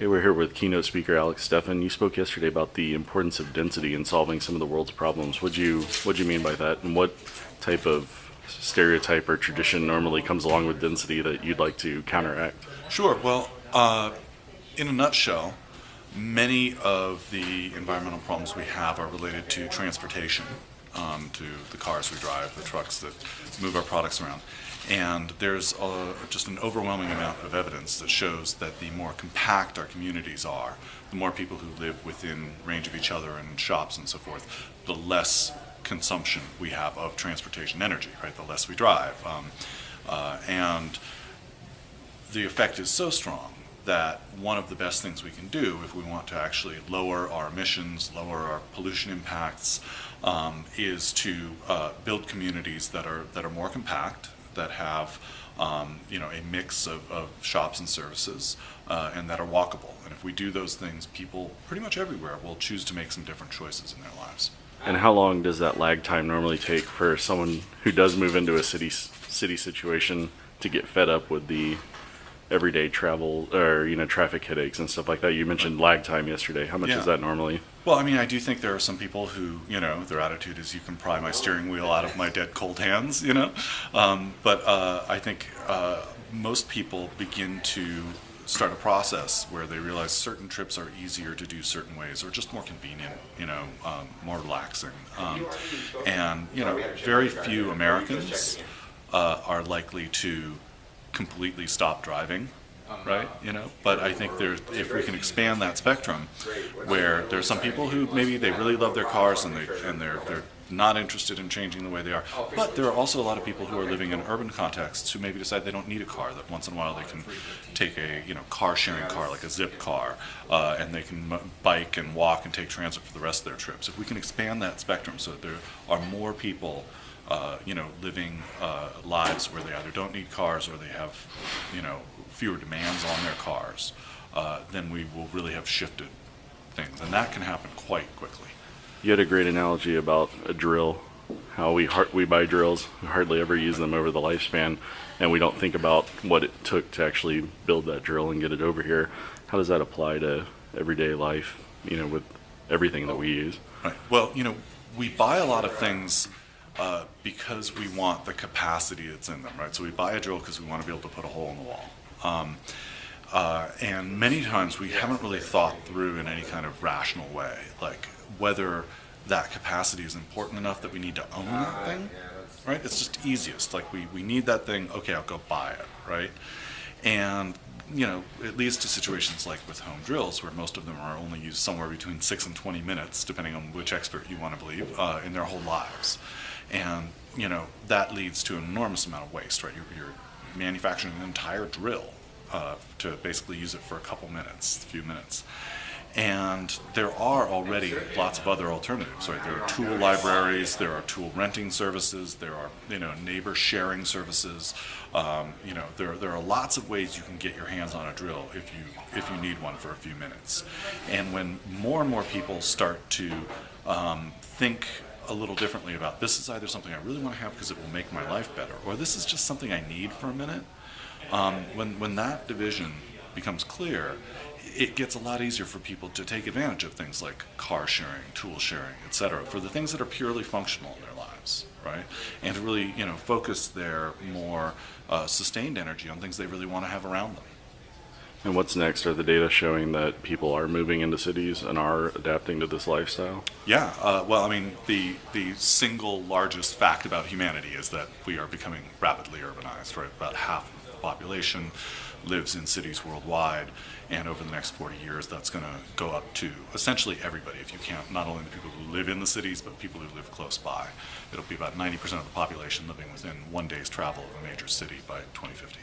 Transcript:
Hey, we're here with keynote speaker Alex Steffen. You spoke yesterday about the importance of density in solving some of the world's problems. What'd you mean by that, and what type of stereotype or tradition normally comes along with density that you'd like to counteract? Sure. Well, in a nutshell, many of the environmental problems we have are related to transportation, to the cars we drive, the trucks that move our products around. And there's just an overwhelming amount of evidence that shows that the more compact our communities are, the more people who live within range of each other and shops and so forth, the less consumption we have of transportation energy, right? The less we drive. And the effect is so strong that one of the best things we can do if we want to actually lower our emissions, lower our pollution impacts, is to build communities that are more compact, that have a mix of shops and services, and that are walkable. And if we do those things, people pretty much everywhere will choose to make some different choices in their lives. And how long does that lag time normally take for someone who does move into a city situation to get fed up with the everyday travel or traffic headaches and stuff like that? You mentioned lag time yesterday. How much is that normally? Well, I mean, I do think there are some people who, their attitude is you can pry my steering wheel out of my dead cold hands, But I think most people begin to start a process where they realize certain trips are easier to do certain ways, or just more convenient, more relaxing. And very few Americans are likely to completely stop driving, right? But I think if we can expand that spectrum, where there's some people who maybe they really love their cars and they're not interested in changing the way they are, but there are also a lot of people who are living in urban contexts who maybe decide they don't need a car, that once in a while they can take a car sharing car like a Zip car, and they can bike and walk and take transit for the rest of their trips. If we can expand that spectrum so that there are more people living lives where they either don't need cars or they have, fewer demands on their cars, then we will really have shifted things, and that can happen quite quickly. You had a great analogy about a drill, how we buy drills, we hardly ever use them over the lifespan, and we don't think about what it took to actually build that drill and get it over here. How does that apply to everyday life, with everything that we use? Right. Well, we buy a lot of things because we want the capacity that's in them, right? So we buy a drill because we want to be able to put a hole in the wall. And many times we haven't really thought through in any kind of rational way, like whether that capacity is important enough that we need to own that thing, right? It's just easiest. Like we need that thing, okay, I'll go buy it, right? And it leads to situations like with home drills, where most of them are only used somewhere between 6 and 20 minutes, depending on which expert you want to believe, in their whole lives. And that leads to an enormous amount of waste, right? You're manufacturing an entire drill to basically use it for a few minutes. And there are already lots of other alternatives, right? There are tool libraries, there are tool renting services, there are neighbor sharing services. There are lots of ways you can get your hands on a drill if you need one for a few minutes. And when more and more people start to think a little differently about, this is either something I really want to have because it will make my life better, or this is just something I need for a minute, when that division becomes clear, it gets a lot easier for people to take advantage of things like car sharing, tool sharing, etc., for the things that are purely functional in their lives, right? And to really focus their more sustained energy on things they really want to have around them. And what's next? Are the data showing that people are moving into cities and are adapting to this lifestyle? Yeah, well, I mean, the single largest fact about humanity is that we are becoming rapidly urbanized, right? About half of the population lives in cities worldwide, and over the next 40 years that's going to go up to essentially everybody, if you count not only the people who live in the cities, but people who live close by. It'll be about 90% of the population living within one day's travel of a major city by 2050.